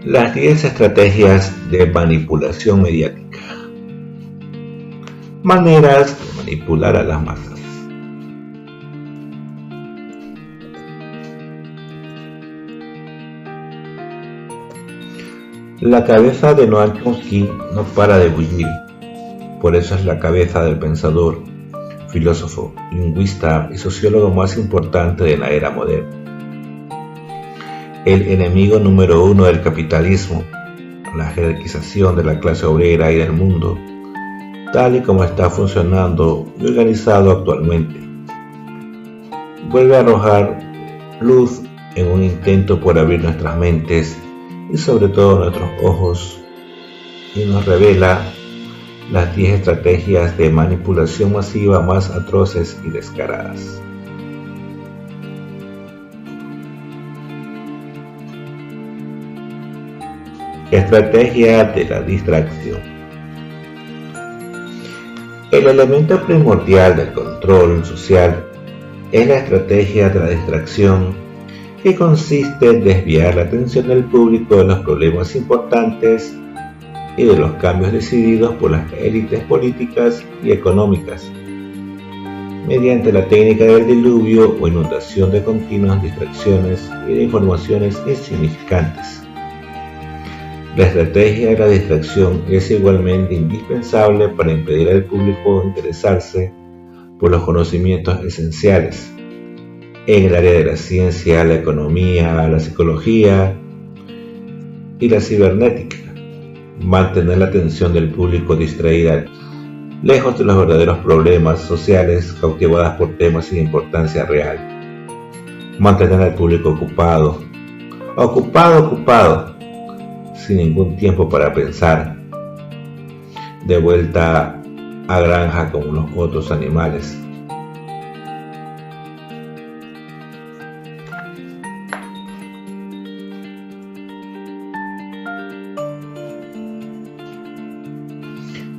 Las 10 estrategias de manipulación mediática. Maneras de manipular a las masas. La cabeza de Noam Chomsky no para de bullir, por eso es la cabeza del pensador, filósofo, lingüista y sociólogo más importante de la era moderna. El enemigo número uno del capitalismo, la jerarquización de la clase obrera y del mundo, tal y como está funcionando y organizado actualmente. Vuelve a arrojar luz en un intento por abrir nuestras mentes y sobre todo nuestros ojos, y nos revela las 10 estrategias de manipulación masiva más atroces y descaradas. Estrategia de la distracción. El elemento primordial del control social es la estrategia de la distracción, que consiste en desviar la atención del público de los problemas importantes y de los cambios decididos por las élites políticas y económicas, mediante la técnica del diluvio o inundación de continuas distracciones y de informaciones insignificantes. La estrategia de la distracción es igualmente indispensable para impedir al público interesarse por los conocimientos esenciales en el área de la ciencia, la economía, la psicología y la cibernética. Mantener la atención del público distraída, lejos de los verdaderos problemas sociales, cautivadas por temas sin importancia real. Mantener al público ocupado, sin ningún tiempo para pensar, de vuelta a granja como los otros animales.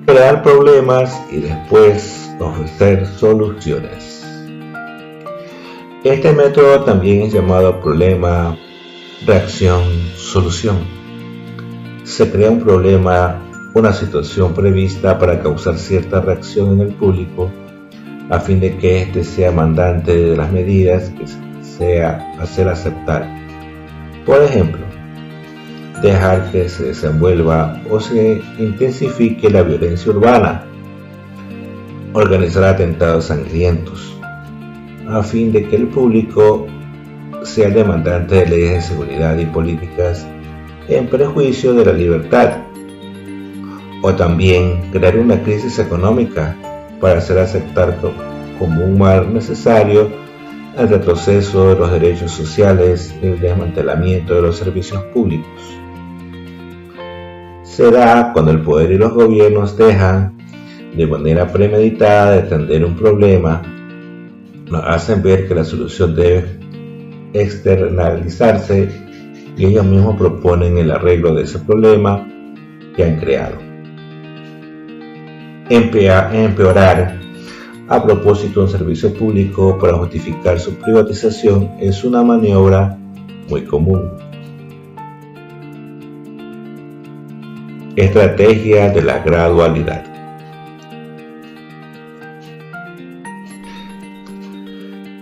Crear problemas y después ofrecer soluciones. Este método también es llamado problema, reacción, solución. Se crea un problema, una situación prevista para causar cierta reacción en el público, a fin de que éste sea mandante de las medidas que sea hacer aceptar. Por ejemplo, dejar que se desenvuelva o se intensifique la violencia urbana, organizar atentados sangrientos, a fin de que el público sea el demandante de leyes de seguridad y políticas en perjuicio de la libertad, o también crear una crisis económica para hacer aceptar como un mal necesario el retroceso de los derechos sociales y el desmantelamiento de los servicios públicos. Se da cuando el poder y los gobiernos dejan de manera premeditada de atender un problema, nos hacen ver que la solución debe externalizarse y ellos mismos proponen el arreglo de ese problema que han creado. Empeorar a propósito un servicio público para justificar su privatización es una maniobra muy común. Estrategia de la gradualidad.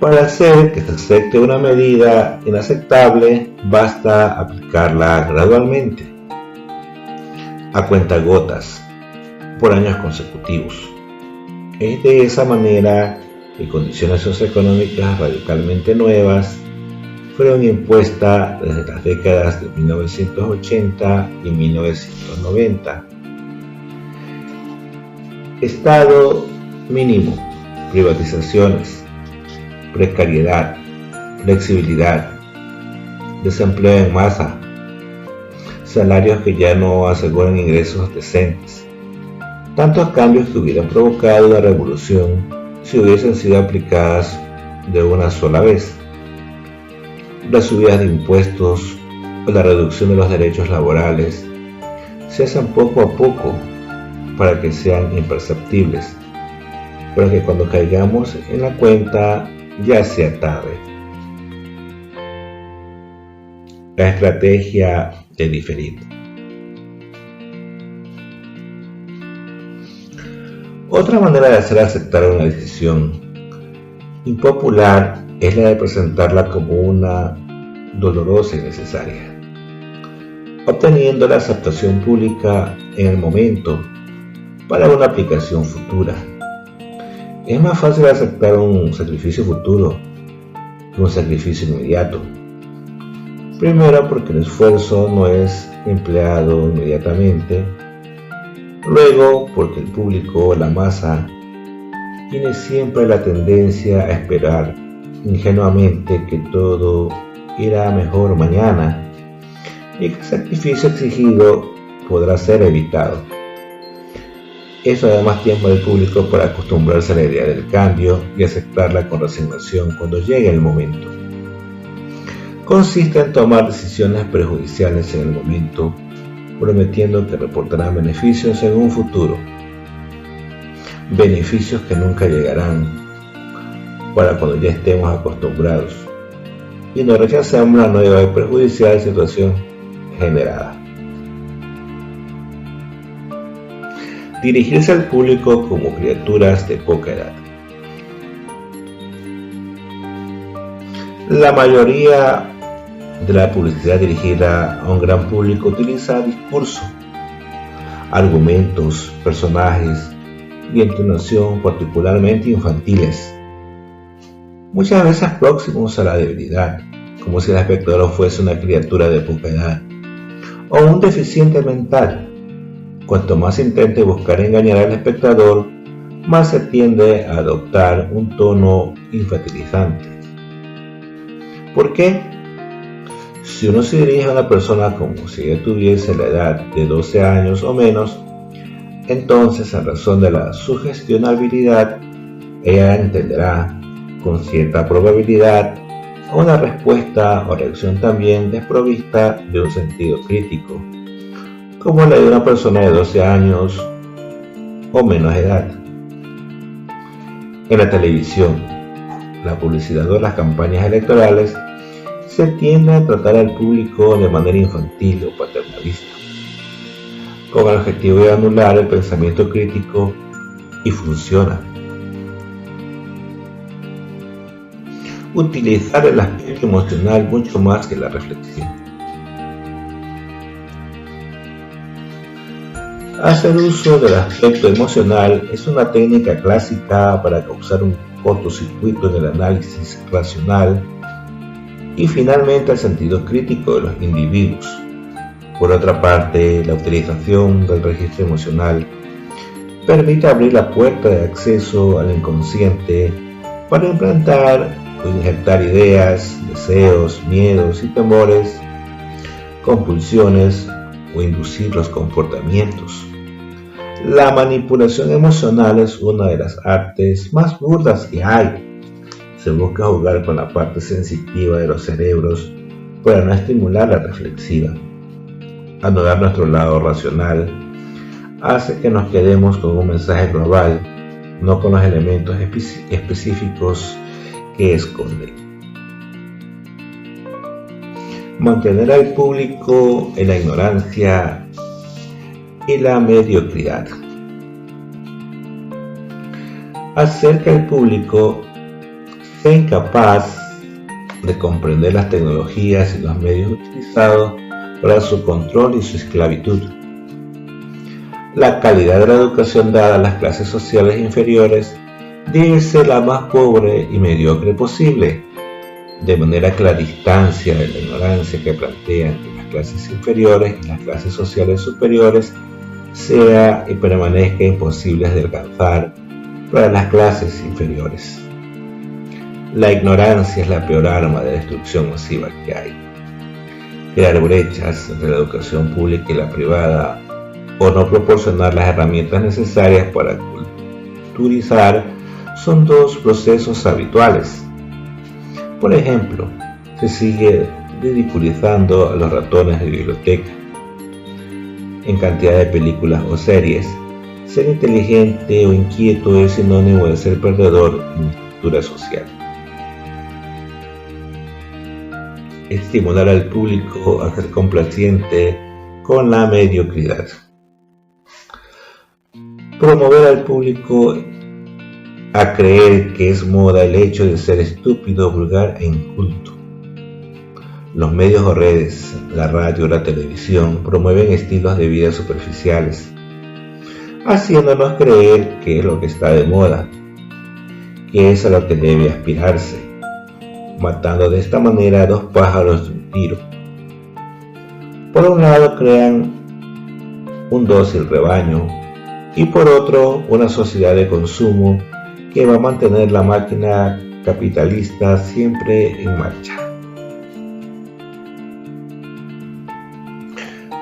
Para hacer que se acepte una medida inaceptable, basta aplicarla gradualmente, a cuentagotas, por años consecutivos. Es de esa manera que condiciones socioeconómicas radicalmente nuevas fueron impuestas desde las décadas de 1980 y 1990. Estado mínimo, privatizaciones, precariedad, flexibilidad, desempleo en masa, salarios que ya no aseguran ingresos decentes. Tantos cambios que hubieran provocado una revolución si hubiesen sido aplicadas de una sola vez. Las subidas de impuestos o la reducción de los derechos laborales se hacen poco a poco para que sean imperceptibles, pero que cuando caigamos en la cuenta ya sea tarde. La estrategia de diferir. Otra manera de hacer aceptar una decisión impopular es la de presentarla como una dolorosa y necesaria, obteniendo la aceptación pública en el momento para una aplicación futura. Es más fácil aceptar un sacrificio futuro que un sacrificio inmediato. Primero, porque el esfuerzo no es empleado inmediatamente. Luego, porque el público o la masa tiene siempre la tendencia a esperar ingenuamente que todo irá mejor mañana y que el sacrificio exigido podrá ser evitado. Eso da más tiempo al público para acostumbrarse a la idea del cambio y aceptarla con resignación cuando llegue el momento. Consiste en tomar decisiones perjudiciales en el momento, prometiendo que reportarán beneficios en un futuro. Beneficios que nunca llegarán para cuando ya estemos acostumbrados y no rechacemos la nueva y perjudicial situación generada. Dirigirse al público como criaturas de poca edad. La mayoría de la publicidad dirigida a un gran público utiliza discurso, argumentos, personajes y entonación particularmente infantiles, muchas veces próximos a la debilidad, como si el espectador fuese una criatura de poca edad o un deficiente mental. Cuanto más intente buscar engañar al espectador, más se tiende a adoptar un tono infantilizante. ¿Por qué? Si uno se dirige a una persona como si ella tuviese la edad de 12 años o menos, entonces, a razón de la sugestionabilidad, ella entenderá con cierta probabilidad una respuesta o reacción también desprovista de un sentido crítico, como la de una persona de 12 años o menos edad. En la televisión, la publicidad o las campañas electorales se tiende a tratar al público de manera infantil o paternalista, con el objetivo de anular el pensamiento crítico, y funciona. Utilizar el aspecto emocional mucho más que la reflexión. Hacer uso del aspecto emocional es una técnica clásica para causar un cortocircuito en el análisis racional y finalmente el sentido crítico de los individuos. Por otra parte, la utilización del registro emocional permite abrir la puerta de acceso al inconsciente para implantar o injertar ideas, deseos, miedos y temores, compulsiones o inducir los comportamientos. La manipulación emocional es una de las artes más burdas que hay. Se busca jugar con la parte sensitiva de los cerebros para no estimular la reflexiva. Anular nuestro lado racional hace que nos quedemos con un mensaje global, no con los elementos específicos que esconde. Mantener al público en la ignorancia y la mediocridad. Hacer que el público sea incapaz de comprender las tecnologías y los medios utilizados para su control y su esclavitud. La calidad de la educación dada a las clases sociales inferiores debe ser la más pobre y mediocre posible, de manera que la distancia de la ignorancia que plantean entre las clases inferiores y las clases sociales superiores sea y permanezca imposible de alcanzar para las clases inferiores. La ignorancia es la peor arma de destrucción masiva que hay. Crear brechas entre la educación pública y la privada, o no proporcionar las herramientas necesarias para culturizar, son dos procesos habituales. Por ejemplo, se sigue ridiculizando a los ratones de biblioteca. En cantidad de películas o series, ser inteligente o inquieto es sinónimo de ser perdedor en la estructura social. estimular al público a ser complaciente con la mediocridad. Promover al público a creer que es moda el hecho de ser estúpido, vulgar e inculto. Los medios o redes, la radio o la televisión, promueven estilos de vida superficiales, haciéndonos creer que es lo que está de moda, que es a lo que debe aspirarse, matando de esta manera a dos pájaros de un tiro. Por un lado crean un dócil rebaño y por otro una sociedad de consumo que va a mantener la máquina capitalista siempre en marcha.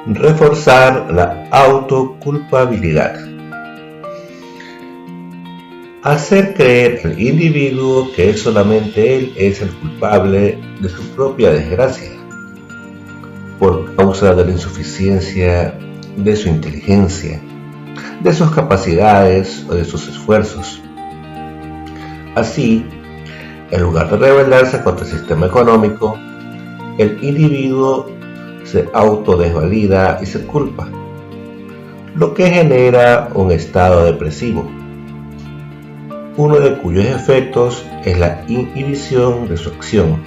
Reforzar la autoculpabilidad. Hacer creer al individuo que solamente él es el culpable de su propia desgracia, por causa de la insuficiencia de su inteligencia, de sus capacidades o de sus esfuerzos. Así, en lugar de rebelarse contra el sistema económico, el individuo se autodesvalida y se culpa, lo que genera un estado depresivo, uno de cuyos efectos es la inhibición de su acción,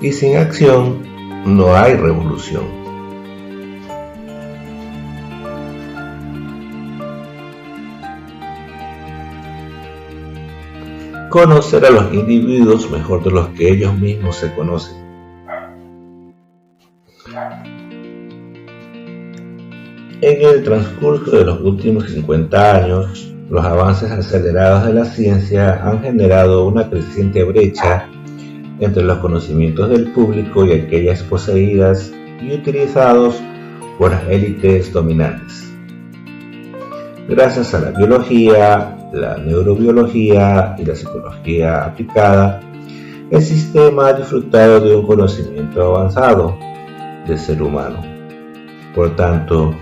y sin acción no hay revolución. Conocer a los individuos mejor de los que ellos mismos se conocen. En el transcurso de los últimos 50 años, los avances acelerados de la ciencia han generado una creciente brecha entre los conocimientos del público y aquellas poseídas y utilizados por las élites dominantes. Gracias a la biología, la neurobiología y la psicología aplicada, el sistema ha disfrutado de un conocimiento avanzado del ser humano, por tanto,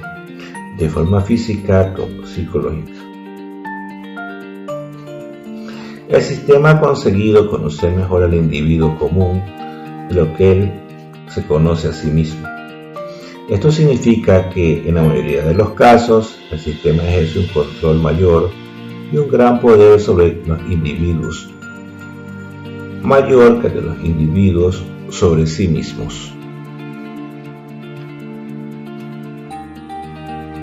de forma física como psicológica. El sistema ha conseguido conocer mejor al individuo común de lo que él se conoce a sí mismo. Esto significa que en la mayoría de los casos el sistema ejerce un control mayor y un gran poder sobre los individuos, mayor que el de los individuos sobre sí mismos.